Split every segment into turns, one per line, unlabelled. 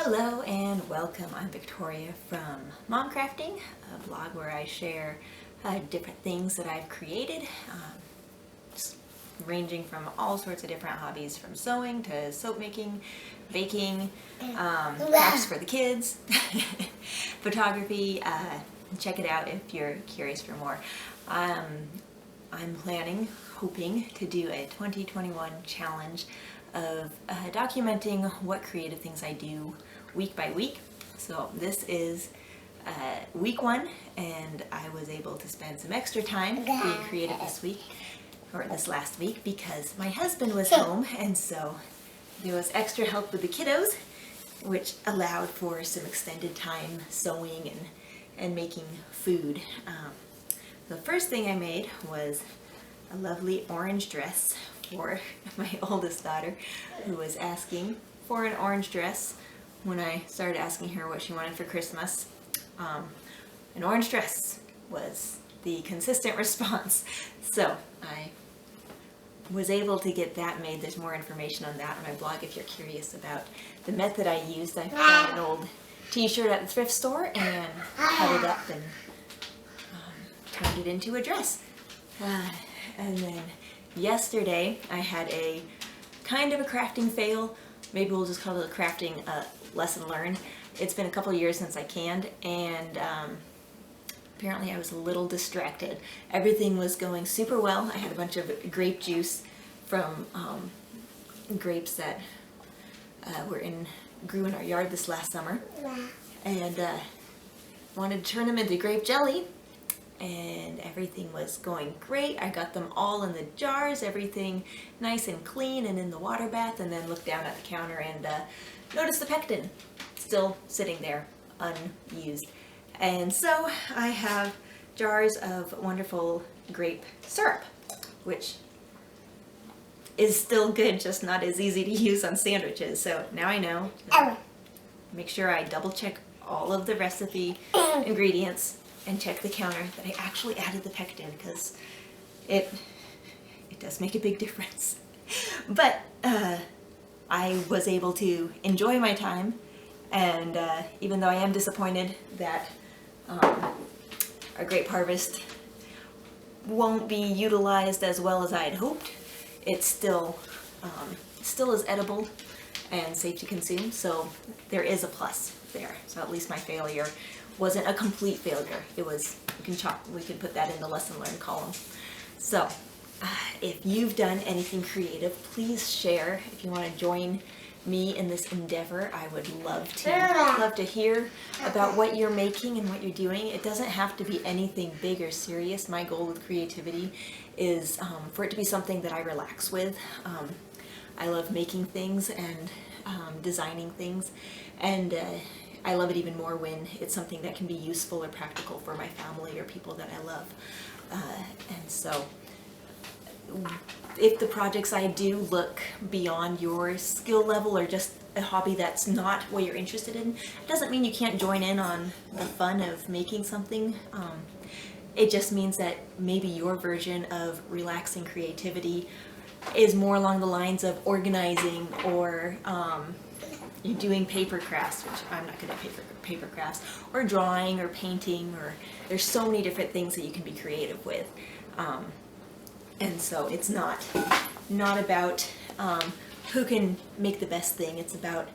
Hello and welcome. I'm Victoria from Mom Crafting, a blog where I share different things that I've created, just ranging from all sorts of different hobbies, from sewing to soap making, baking, crafts for the kids, photography. Check it out if you're curious for more. I'm hoping to do a 2021 challenge of documenting what creative things I do week by week. So this is week one, and I was able to spend some extra time being creative this last week, because my husband was home, and so there was extra help with the kiddos, which allowed for some extended time sewing and making food. The first thing I made was a lovely orange dress for my oldest daughter, who was asking for an orange dress when I started asking her what she wanted for Christmas. An orange dress was the consistent response. So I was able to get that made. There's more information on that on my blog if you're curious about the method I used. I found an old t-shirt at the thrift store and cut it up and turned it into a dress. And then yesterday I had a kind of a crafting fail. Maybe we'll just call it a crafting lesson learned. It's been a couple years since I canned, and apparently I was a little distracted. Everything was going super well. I had a bunch of grape juice from grapes that grew in our yard this last summer, and wanted to turn them into grape jelly. And everything was going great. I got them all in the jars, everything nice and clean and in the water bath, and then looked down at the counter and noticed the pectin still sitting there unused. And so I have jars of wonderful grape syrup, which is still good, just not as easy to use on sandwiches. So now I know. Make sure I double check all of the recipe ingredients and check the counter that I actually added the pectin, because it does make a big difference. But I was able to enjoy my time, and even though I am disappointed that our grape harvest won't be utilized as well as I had hoped, it's still is edible and safe to consume, so there is a plus there. So at least my failure wasn't a complete failure. It was, we can put that in the lesson learned column. So if you've done anything creative, please share. If you want to join me in this endeavor, I would love to hear about what you're making and what you're doing. It doesn't have to be anything big or serious. My goal with creativity is for it to be something that I relax with. I love making things and designing things, and I love it even more when it's something that can be useful or practical for my family or people that I love. And so if the projects I do look beyond your skill level, or just a hobby that's not what you're interested in, it doesn't mean you can't join in on the fun of making something. It just means that maybe your version of relaxing creativity is more along the lines of organizing, or you're doing paper crafts, which I'm not good at paper crafts, or drawing or painting, or there's so many different things that you can be creative with. And so it's not about who can make the best thing. It's about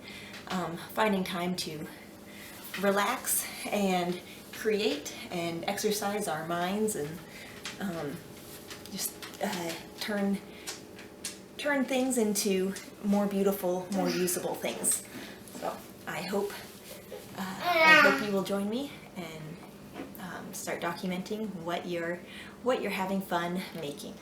finding time to relax and create and exercise our minds, and just turn things into more beautiful, more usable things. So I hope you will join me and start documenting what you're having fun making.